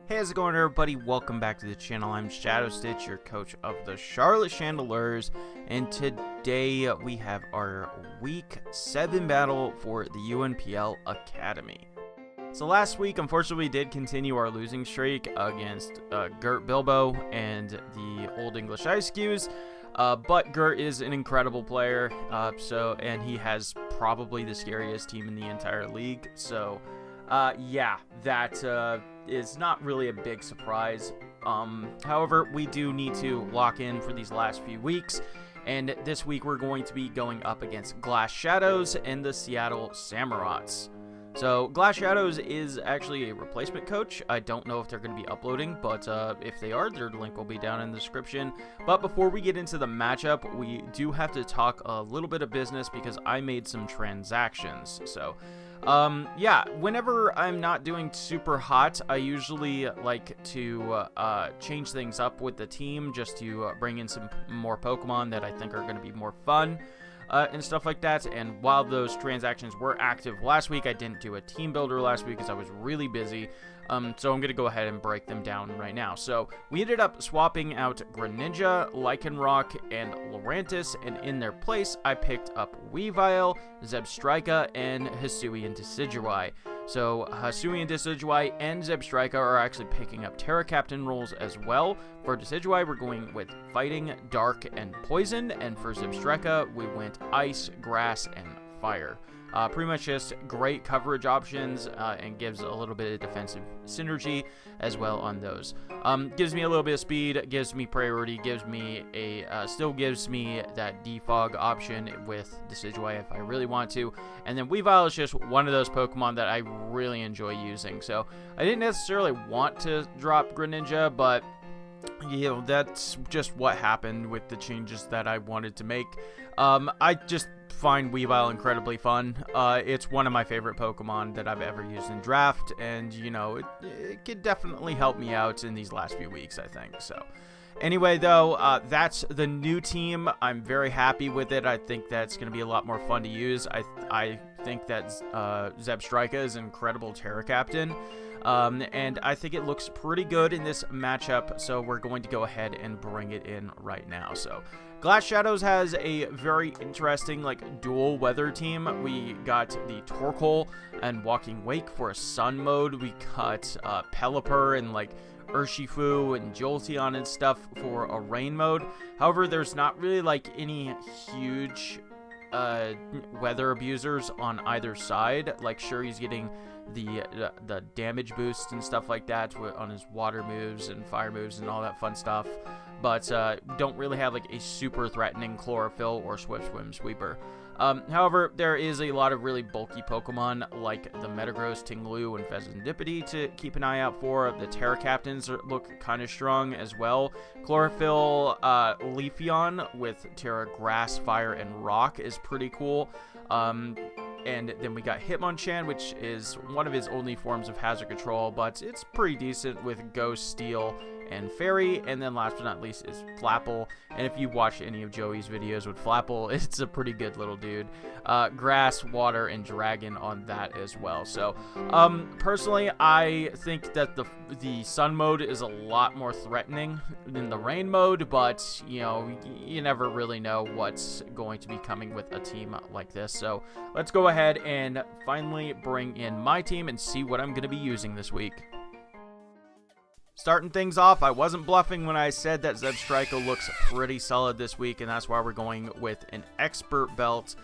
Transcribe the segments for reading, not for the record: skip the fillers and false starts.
Hey, how's it going, everybody? Welcome back to the channel. I'm Shadow Stitch, your coach of the Charlotte Chandelures, and today we have our Week 7 battle for the UNPL Academy. So last week, unfortunately, we did continue our losing streak against Gert Bilbo and the Old English Ice Cues, but Gert is an incredible player, and he has probably the scariest team in the entire league, so yeah, that is not really a big surprise. However, we do need to lock in for these last few weeks, and this week we're going to be going up against Glass Shadows and the Seattle Samurats. So Glass Shadows is actually a replacement coach. I don't know if they're going to be uploading, but if they are, their link will be down in the description. But before we get into the matchup, we do have to talk a little bit of business because I made some transactions. So yeah, whenever I'm not doing super hot, I usually like to change things up with the team just to bring in some more Pokemon that I think are going to be more fun. And stuff like that. And while those transactions were active last week, I didn't do a team builder last week because I was really busy. So I'm going to go ahead and break them down right now. So we ended up swapping out Greninja, Lycanroc, and Lurantis, and in their place, I picked up Weavile, Zebstrika, and Hisuian Decidueye. So Hisuian Decidueye and Zebstrika are actually picking up Terra Captain roles as well. For Decidueye, we're going with Fighting, Dark, and Poison, and for Zebstrika, we went Ice, Grass, and Fire. Pretty much just great coverage options and gives a little bit of defensive synergy as well on those. Gives me a little bit of speed, gives me priority, gives me still gives me that defog option with Decidueye if I really want to. And then Weavile is just one of those Pokemon that I really enjoy using. So I didn't necessarily want to drop Greninja, but you know, that's just what happened with the changes that I wanted to make. I just find Weavile incredibly fun. It's one of my favorite Pokemon that I've ever used in draft, and you know, it could definitely help me out in these last few weeks, I think. So anyway, though, that's the new team. I'm very happy with it. I think that's going to be a lot more fun to use. I think that Zebstrika is an incredible Terra Captain. And I think it looks pretty good in this matchup, so we're going to go ahead and bring it in right now. So Glass Shadows has a very interesting dual weather team. We got the Torkoal and Walking Wake for a sun mode. We got Pelipper and Urshifu and Jolteon and stuff for a rain mode. However, there's not really any huge weather abusers on either side. Sure, he's getting the damage boost and stuff like that on his water moves and fire moves and all that fun stuff, but don't really have a super threatening Chlorophyll or Swift Swim Sweeper. However, there is a lot of really bulky Pokemon like the Metagross, Tinglu, and Fezandipiti to keep an eye out for. The Terra Captains look kind of strong as well. Chlorophyll Leafeon with Terra Grass, Fire, and Rock is pretty cool. And then we got Hitmonchan, which is one of his only forms of hazard control, but it's pretty decent with Ghost, Steel, and Fairy. And then last but not least is Flapple. And if you watch any of Joey's videos with Flapple, it's a pretty good little dude. Grass, Water, and Dragon on that as well. So personally, I think that the Sun mode is a lot more threatening than the Rain mode, but you know, you never really know what's going to be coming with a team like this. So let's go ahead and finally bring in my team and see what I'm going to be using this week. Starting things off, I wasn't bluffing when I said that Zebstrika looks pretty solid this week, and that's why we're going with an Expert Belt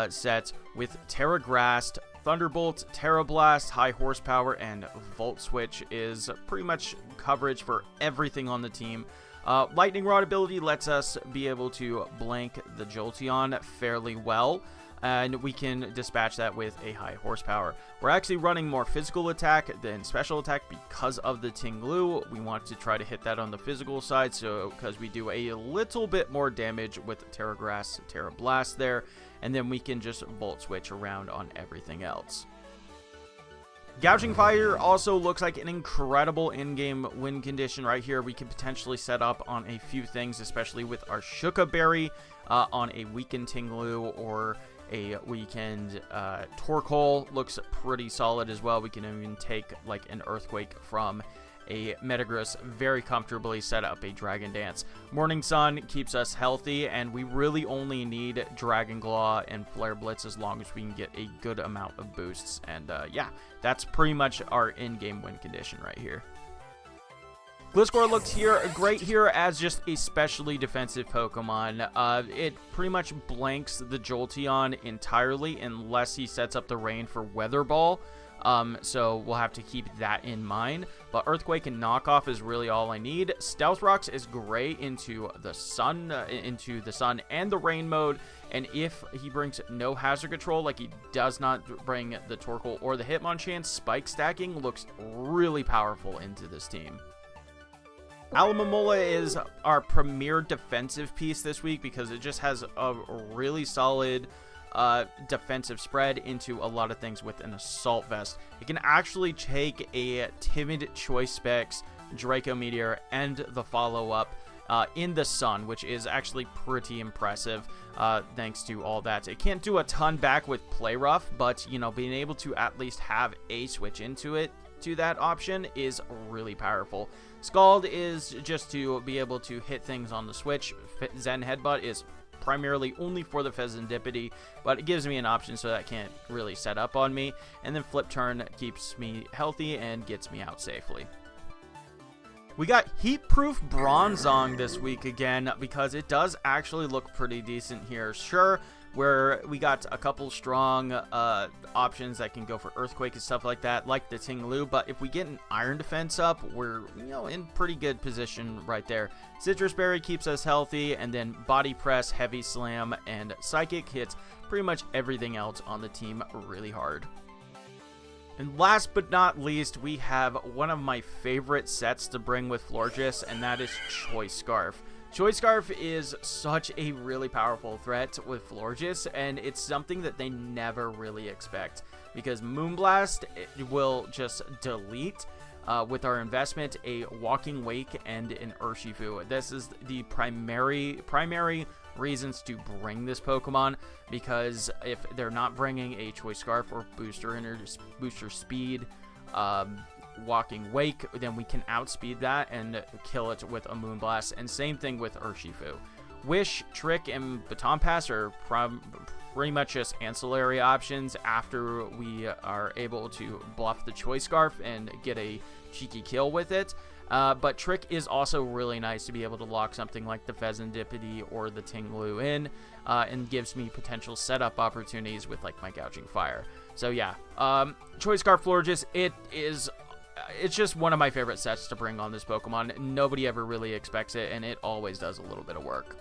set with Terra Grass, Thunderbolt, Terra Blast, High Horsepower, and Volt Switch is pretty much coverage for everything on the team. Lightning Rod ability lets us be able to blank the Jolteon fairly well, and we can dispatch that with a high horsepower. We're actually running more physical attack than special attack because of the Tinglu. We want to try to hit that on the physical side, so because we do a little bit more damage with Terra Grass, Terra Blast there, and then we can just Volt Switch around on everything else. Gouging Fire also looks like an incredible in-game win condition right here. We could potentially set up on a few things, especially with our Shuka Berry on a weakened Tinglu or a weakened Torkoal. Looks pretty solid as well. We can even take an Earthquake from a Metagross very comfortably set up a Dragon Dance. Morning Sun keeps us healthy, and we really only need Dragon Claw and Flare Blitz as long as we can get a good amount of boosts. And yeah, that's pretty much our in-game win condition right here. Gliscor looks great here as just a specially defensive Pokemon. It pretty much blanks the Jolteon entirely unless he sets up the rain for Weather Ball. So we'll have to keep that in mind. But Earthquake and Knockoff is really all I need. Stealth Rocks is great into the sun and the rain mode. And if he brings no hazard control, like he does not bring the Torkoal or the Hitmonchan, Spike stacking looks really powerful into this team. Alomomola is our premier defensive piece this week because it just has a really solid defensive spread into a lot of things with an Assault Vest. It can actually take a Timid Choice Specs, Draco Meteor, and the follow-up in the sun, which is actually pretty impressive thanks to all that. It can't do a ton back with Play Rough, but, you know, being able to at least have a switch into it to that option is really powerful. Scald is just to be able to hit things on the switch. Zen Headbutt is primarily only for the Pheasantipity, but it gives me an option so that can't really set up on me. And then Flip Turn keeps me healthy and gets me out safely. We got Heat-Proof Bronzong this week again because it does actually look pretty decent here. Sure, where we got a couple strong options that can go for Earthquake and stuff like that, like the Ting-Lu, but if we get an Iron Defense up, we're, you know, in pretty good position right there. Citrus Berry keeps us healthy, and then Body Press, Heavy Slam, and Psychic hits pretty much everything else on the team really hard. And last but not least, we have one of my favorite sets to bring with Florges, and that is Choice Scarf. Choice Scarf is such a really powerful threat with Florges, and it's something that they never really expect, because Moonblast will just delete, with our investment, a Walking Wake and an Urshifu. This is the primary reasons to bring this Pokemon, because if they're not bringing a Choice Scarf or booster speed, Walking Wake, then we can outspeed that and kill it with a Moonblast. And same thing with Urshifu. Wish, Trick, and Baton Pass are pretty much just ancillary options after we are able to bluff the Choice Scarf and get a cheeky kill with it. But Trick is also really nice to be able to lock something like the Pheasantipity or the Ting-Lu in, and gives me potential setup opportunities with like my Gouging Fire. So yeah, Choice Scarf Florges, it's just one of my favorite sets to bring on this Pokemon. Nobody ever really expects it, and it always does a little bit of work.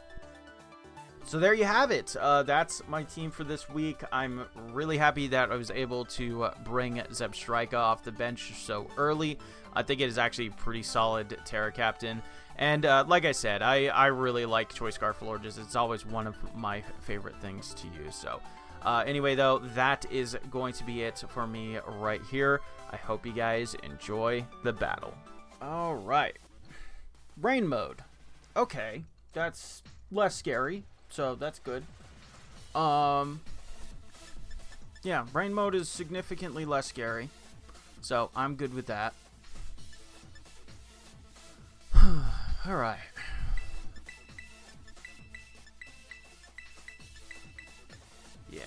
So there you have it. That's my team for this week. I'm really happy that I was able to bring Zebstrika off the bench so early. I think it is actually a pretty solid Terra Captain. And like I said, I really like Choice Scarf Florges. It's always one of my favorite things to use. So anyway, though, that is going to be it for me right here. I hope you guys enjoy the battle. All right. Rain mode. Okay, that's less scary. So that's good. Yeah, rain mode is significantly less scary. So I'm good with that. Alright. Yeah.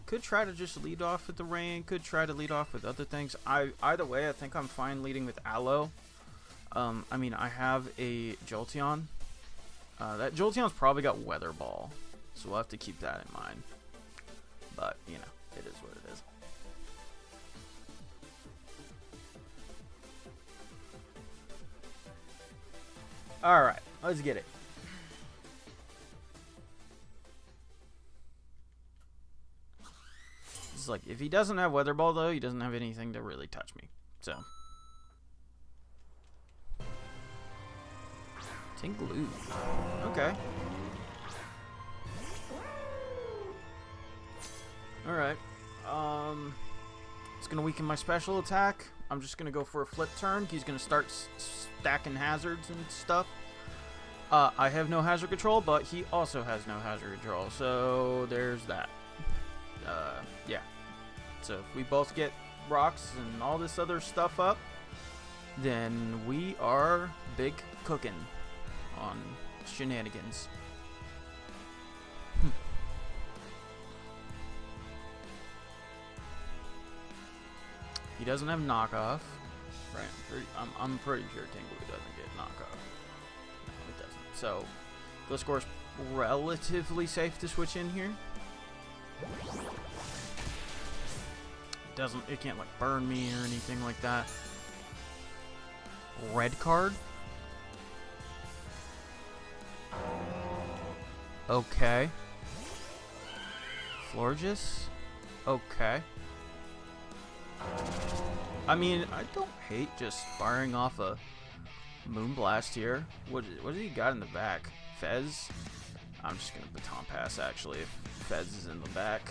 Could try to just lead off with the rain. Could try to lead off with other things. Either way, I think I'm fine leading with Aloe. I mean, I have a Jolteon. That Jolteon's probably got Weather Ball, so we'll have to keep that in mind. But, you know, it is what it is. Alright, let's get it. It's like, if he doesn't have Weather Ball, though, he doesn't have anything to really touch me. So. Ting-Lu. Okay. Alright. It's gonna weaken my special attack. I'm just gonna go for a Flip Turn. He's gonna start stacking hazards and stuff. I have no hazard control, but he also has no hazard control. So there's that. Yeah. So if we both get rocks and all this other stuff up, then we are big cooking on shenanigans. He doesn't have knockoff. Right, I'm pretty sure Tinglu doesn't get knockoff. No, it doesn't. So, Gliscor's relatively safe to switch in here. It can't like burn me or anything like that. Red card. Okay. Florges. Okay. I mean, I don't hate just firing off a Moonblast here. What has he got in the back? Fez? I'm just gonna baton pass actually if Fez is in the back.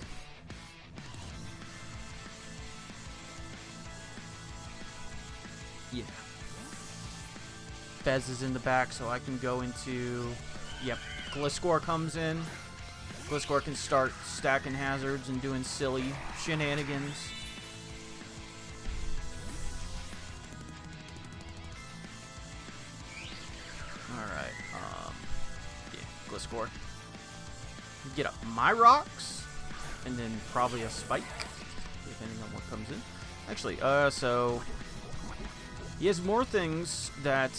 Yeah. Fez is in the back, so I can go into... Yep, Gliscor comes in. Gliscor can start stacking hazards and doing silly shenanigans. Alright, yeah, Gliscor. Get up my rocks, and then probably a spike, depending on what comes in. Actually, so... He has more things that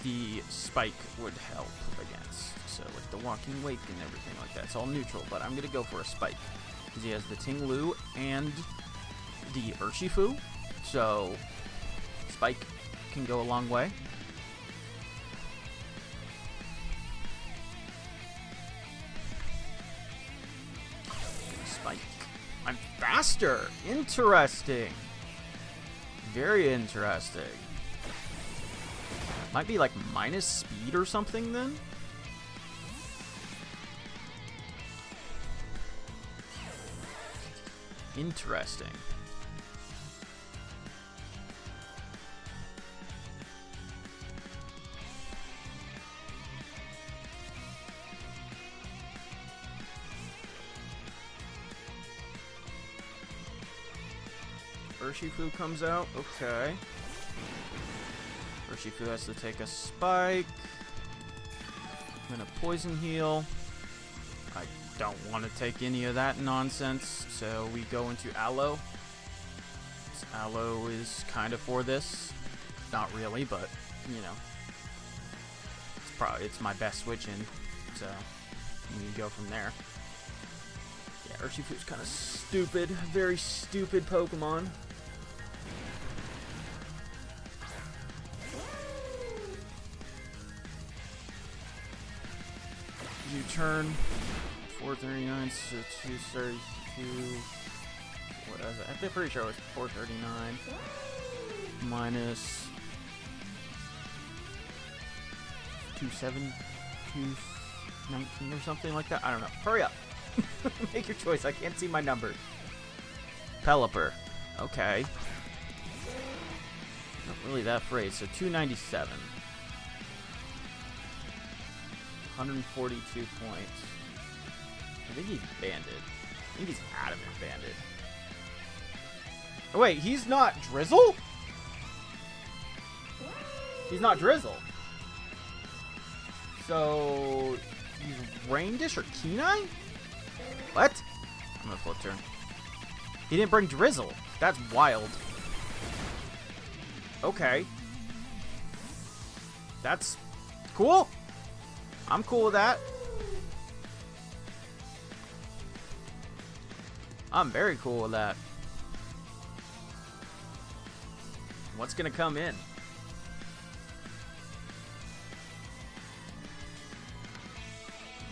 the spike would help against. So, like the Walking Wake and everything like that. It's all neutral, but I'm going to go for a spike. Because he has the Tinglu and the Urshifu. So, spike can go a long way. Spike. I'm faster! Interesting! Very interesting. Might be like minus speed or something then? Interesting. Urshifu comes out, okay. Urshifu has to take a spike. I'm gonna poison heal. I don't want to take any of that nonsense, so we go into Aloe. Aloe is kind of for this. Not really, but, you know. It's my best switch in, so we can go from there. Yeah, Urshifu's kind of stupid. Very stupid Pokemon. U-turn, 439 to 232. What was it? I'm pretty sure it was 439 minus 219 or something like that. I don't know. Hurry up. Make your choice. I can't see my numbers. Pelipper. Okay. Not really that phrase. So 297. 142 points. I think he's banded. I think he's adamant banded. Oh wait, he's not Drizzle? He's not Drizzle. So he's Rain Dish or Kenai? What? I'm gonna flip turn. He didn't bring Drizzle. That's wild. Okay. That's cool. I'm cool with that. I'm very cool with that. What's gonna come in?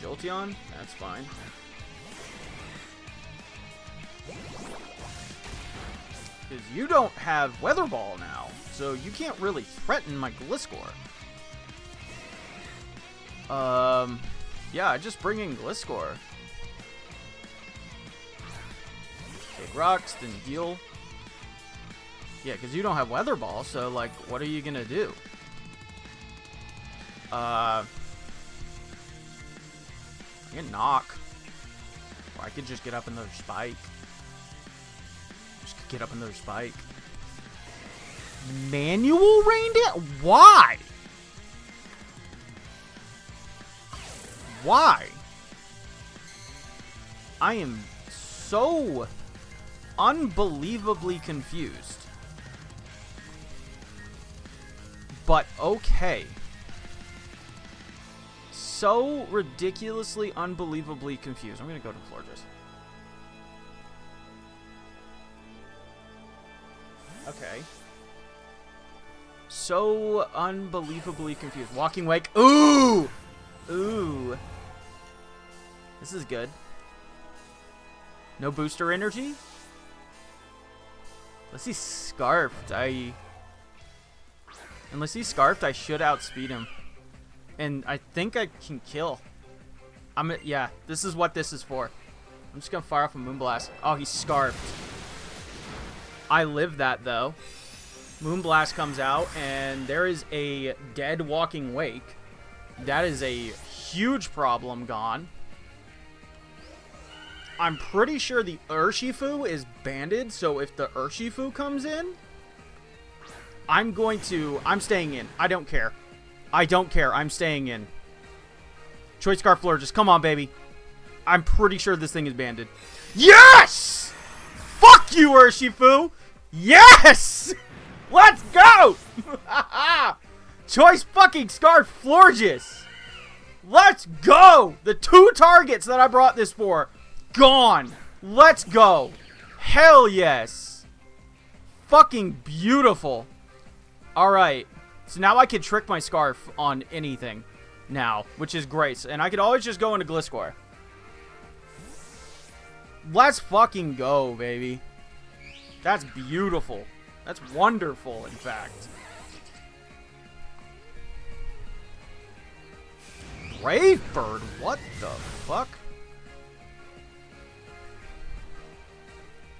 Jolteon? That's fine. Because you don't have Weather Ball now, so you can't really threaten my Gliscor. Yeah, I just bring in Gliscor. Take rocks, then deal. Yeah, because you don't have Weather Ball, so, like, what are you gonna do? I can knock. Or I could just get up another spike. Just get up another spike. Manual rain dance? Why? Why? I am so unbelievably confused. But okay. So ridiculously, unbelievably confused. I'm gonna go to FLORGES. Okay. So unbelievably confused. Walking Wake. Ooh! Ooh. This is good. No booster energy? Unless he's Scarfed, Unless he's Scarfed, I should outspeed him. And I think I can kill. Yeah, this is what this is for. I'm just gonna fire off a Moonblast. Oh, he's Scarfed. I live that, though. Moonblast comes out, and there is a dead Walking Wake. That is a huge problem gone. I'm pretty sure the Urshifu is banded, so if the Urshifu comes in, I'm staying in. I don't care. I don't care. I'm staying in. Choice Scarf FLORGES. Come on, baby. I'm pretty sure this thing is banded. Yes! Fuck you, Urshifu! Yes! Let's go! Choice fucking Scarf FLORGES. Let's go! The 2 targets that I brought this for, gone. Let's go. Hell yes. Fucking beautiful. Alright. So now I can trick my Scarf on anything now, which is great. And I could always just go into Gliscor. Let's fucking go, baby. That's beautiful. That's wonderful, in fact. Brave Bird? What the fuck?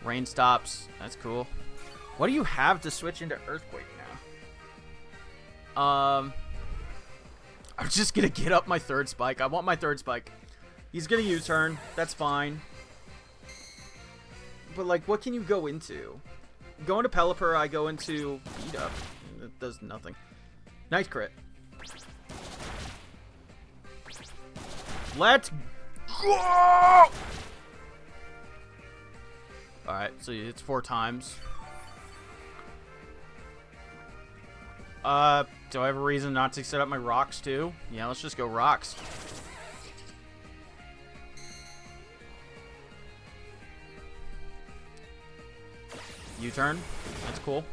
Rain stops. That's cool. What do you have to switch into Earthquake now? I'm just gonna get up my 3rd spike. I want my 3rd spike. He's gonna U-turn. That's fine. But, like, what can you go into? Go into Pelipper, I go into Beat Up. It does nothing. Nice crit. Let's go! Alright, so it's 4 times. Do I have a reason not to set up my rocks too? Yeah, let's just go rocks. U-turn. That's cool.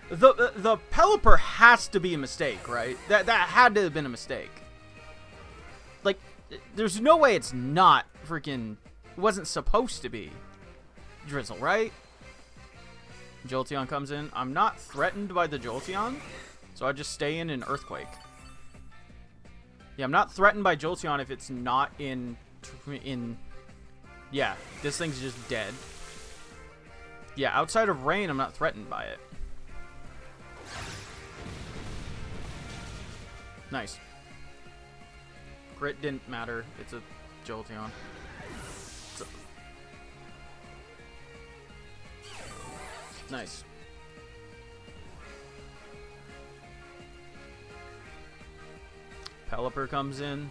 The Pelipper has to be a mistake, right? That had to have been a mistake. Like, there's no way it's not freaking... It wasn't supposed to be Drizzle, right? Jolteon comes in. I'm not threatened by the Jolteon, so I just stay in Earthquake. Yeah, I'm not threatened by Jolteon if it's not in... Yeah, this thing's just dead. Yeah, outside of Rain, I'm not threatened by it. Nice. Crit didn't matter. It's a Jolteon. Nice. Pelipper comes in.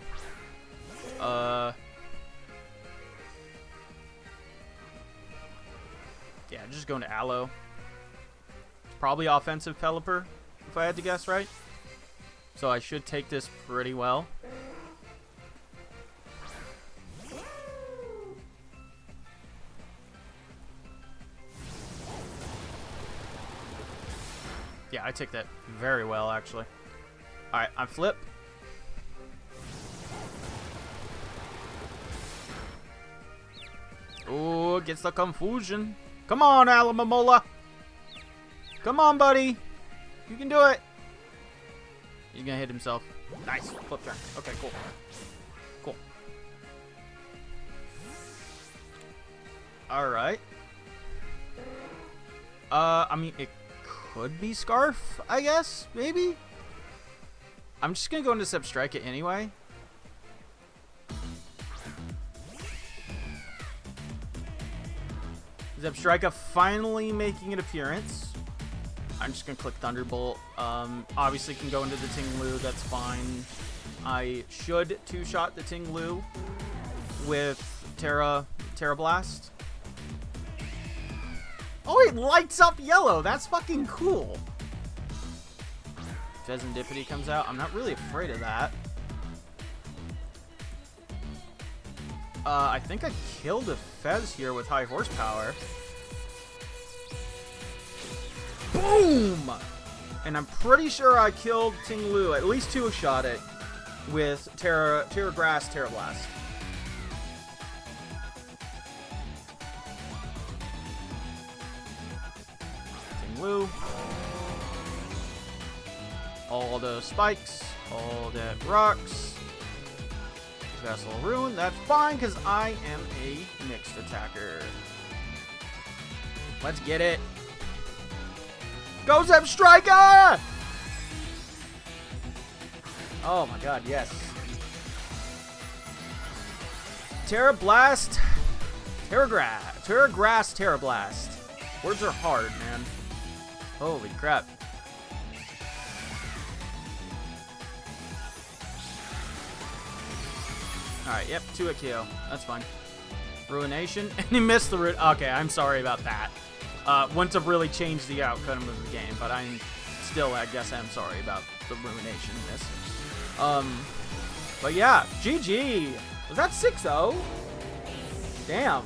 Yeah, just going to Aloe. Probably offensive Pelipper, if I had to guess right. So I should take this pretty well. Yeah, I take that very well, actually. Alright, I flip. Ooh, gets the confusion. Come on, Alamamola. Come on, buddy. You can do it. He's gonna hit himself. Nice. Flip turn. Okay, cool. Cool. Alright. I mean, it could be Scarf, I guess? Maybe? I'm just gonna go into Substrike it anyway. Zebstrika finally making an appearance. I'm just going to click Thunderbolt. Obviously can go into the Ting-Lu. That's fine. I should two-shot the Ting-Lu with Terra Blast. Oh, it lights up yellow. That's fucking cool. Pheasantipity comes out. I'm not really afraid of that. I think I killed a Fez here with high horsepower. Boom! And I'm pretty sure I killed Ting-Lu. At least two-shot it with Terra Grass, Terra Blast. Ting-Lu. All the spikes, all the rocks. Vessel Ruin, that's fine because I am a mixed attacker. Let's get it. Go Zebstrika! Oh my god, yes. Terra Blast, Terra Grass, Terra Blast. Words are hard, man. Holy crap. Alright, yep, 2-hit KO. That's fine. Ruination. And he missed the root. Okay, I'm sorry about that. Wouldn't have really changed the outcome of the game, but I'm still, I guess I'm sorry about the Ruination miss. But yeah, GG. Was that 6-0? Damn.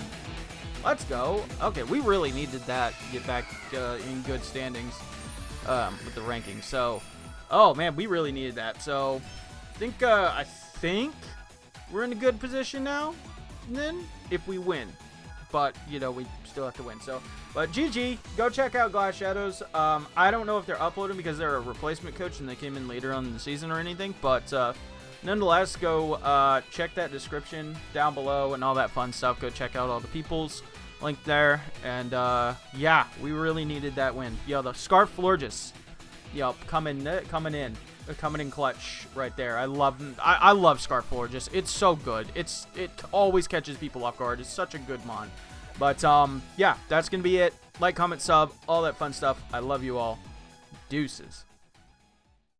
Let's go. Okay, we really needed that to get back in good standings with the rankings. So, oh man, we really needed that. So, I think we're in a good position now, and then if we win, but you know we still have to win. So, but GG, go check out Glass Shadows. I don't know if they're uploading because they're a replacement coach and they came in later on in the season or anything, but nonetheless, go check that description down below and all that fun stuff. Go check out all the people's link there, and yeah, we really needed that win. Yo, the Scarf FLORGES, yo, coming in clutch right there. I love Scarf FLORGES. It's so good. It always catches people off guard. It's such a good mon. But yeah, that's gonna be it. Like, comment, sub, all that fun stuff. I love you all. Deuces.